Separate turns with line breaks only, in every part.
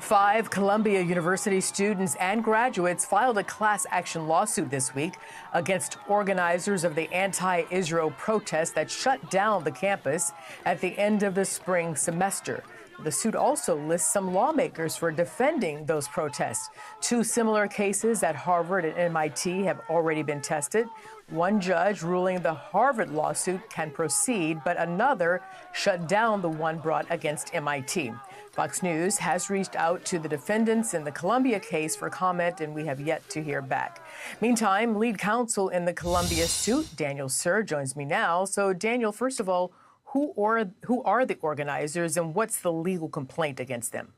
5 Columbia University students and graduates filed a class action lawsuit this week against organizers of the anti-Israel protest that shut down the campus at the end of the spring semester. The suit also lists some lawmakers for defending those protests. 2 similar cases at Harvard and MIT have already been tested. One judge ruling the Harvard lawsuit can proceed, but another shut down the one brought against MIT. Fox News has reached out to the defendants in the Columbia case for comment, and we have yet to hear back. Meantime, lead counsel in the Columbia suit, Daniel Suhr, joins me now. So, Daniel, first of all, who are the organizers and what's the legal complaint against them?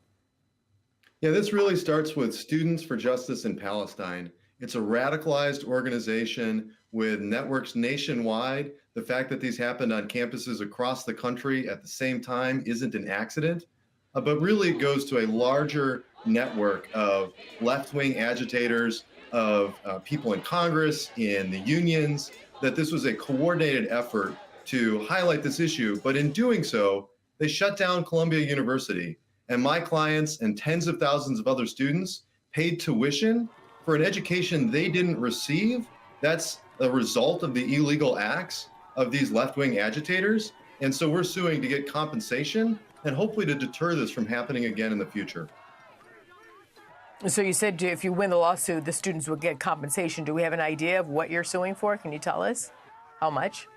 Yeah, this really starts with Students for Justice in Palestine. It's a radicalized organization with networks nationwide. The fact that these happened on campuses across the country at the same time isn't an accident, but really it goes to a larger network of left-wing agitators, of people in Congress, in the unions, that this was a coordinated effort to highlight this issue. But in doing so, they shut down Columbia University. And my clients and tens of thousands of other students paid tuition for an education they didn't receive. That's a result of the illegal acts of these left-wing agitators. And so we're suing to get compensation and hopefully to deter this from happening again in the future.
So you said if you win the lawsuit, the students will get compensation. Do we have an idea of what you're suing for? Can you tell us how much?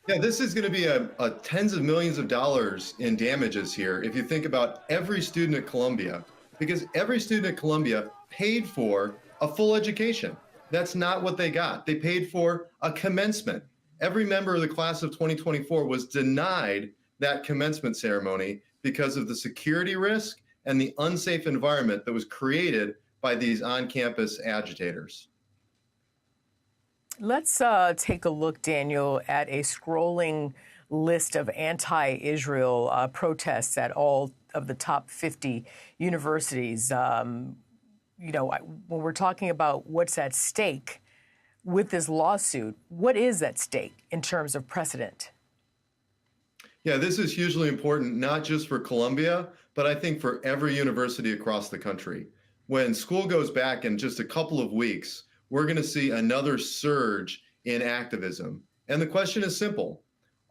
Yeah, this is going to be a tens of millions of dollars in damages here if you think about every student at Columbia, because every student at Columbia paid for a full education. That's not what they got. They paid for a commencement. Every member of the class of 2024 was denied that commencement ceremony because of the security risk and the unsafe environment that was created by these on-campus agitators.
Let's take a look, Daniel, at a scrolling list of anti-Israel protests at all of the top 50 universities. When we're talking about what's at stake with this lawsuit, what is at stake in terms of precedent?
Yeah, this is hugely important, not just for Columbia, but I think for every university across the country. When school goes back in just a couple of weeks, we're going to see another surge in activism. And the question is simple.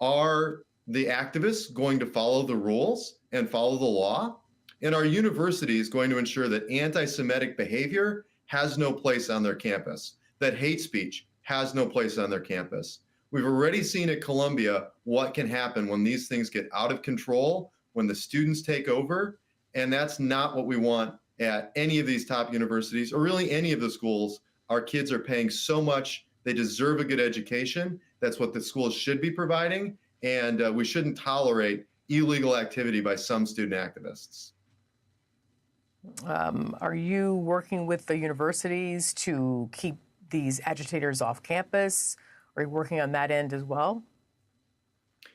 Are the activists going to follow the rules and follow the law? And are universities going to ensure that anti-Semitic behavior has no place on their campus, that hate speech has no place on their campus? We've already seen at Columbia what can happen when these things get out of control, when the students take over, and that's not what we want at any of these top universities or really any of the schools. Our kids are paying so much. They deserve a good education. That's what the schools should be providing. And we shouldn't tolerate illegal activity by some student activists.
Are you working with the universities to keep these agitators off campus? Are you working on that end as well?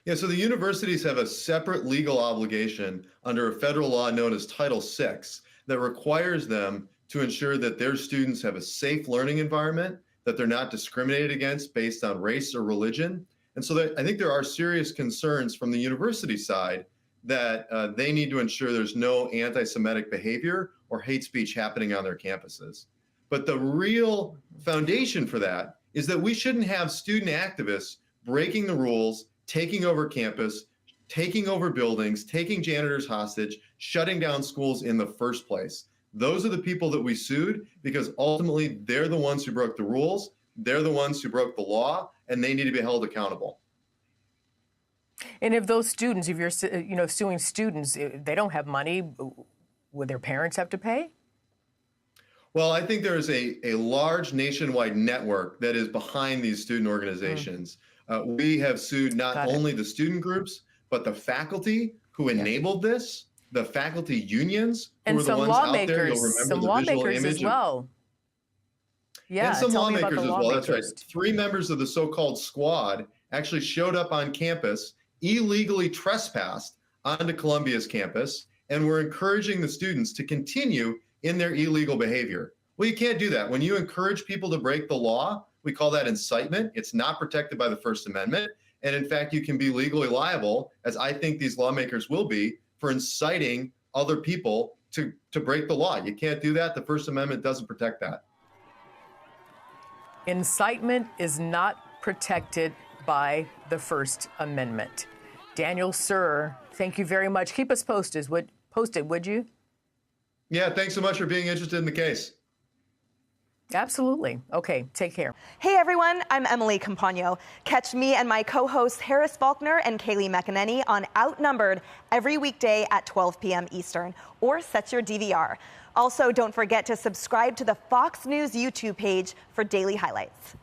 Yeah, so the universities have a separate legal obligation under a federal law known as Title VI that requires them to ensure that their students have a safe learning environment, that they're not discriminated against based on race or religion. And so I think there are serious concerns from the university side that they need to ensure there's no anti-Semitic behavior or hate speech happening on their campuses. But the real foundation for that is that we shouldn't have student activists breaking the rules, taking over campus, taking over buildings, taking janitors hostage, shutting down schools in the first place. Those are the people that we sued because ultimately they're the ones who broke the rules, they're the ones who broke the law, and they need to be held accountable.
And if those students, if you're suing students, they don't have money, would their parents have to pay?
Well, I think there is a large nationwide network that is behind these student organizations. We have sued not only the student groups, but the faculty who enabled this, the faculty unions who were the ones out there. You'll remember
some
the
lawmakers
visual image
as well.
And some lawmakers as well. That's right. 3 members of the so-called squad actually showed up on campus, illegally trespassed onto Columbia's campus, and were encouraging the students to continue in their illegal behavior. Well, you can't do that. When you encourage people to break the law, we call that incitement. It's not protected by the First Amendment. And in fact, you can be legally liable, as I think these lawmakers will be, for inciting other people to break the law. You can't do that. The First Amendment doesn't protect that.
Incitement is not protected by the First Amendment. Daniel Suhr, thank you very much. Keep us posted, would you?
Yeah, thanks so much for being interested in the case.
Absolutely. Okay, take care.
Hey everyone, I'm Emily Campagno. Catch me and my co-hosts Harris Faulkner and Kaylee McEnany on Outnumbered every weekday at 12 p.m. Eastern, or set your DVR. Also, don't forget to subscribe to the Fox News YouTube page for daily highlights.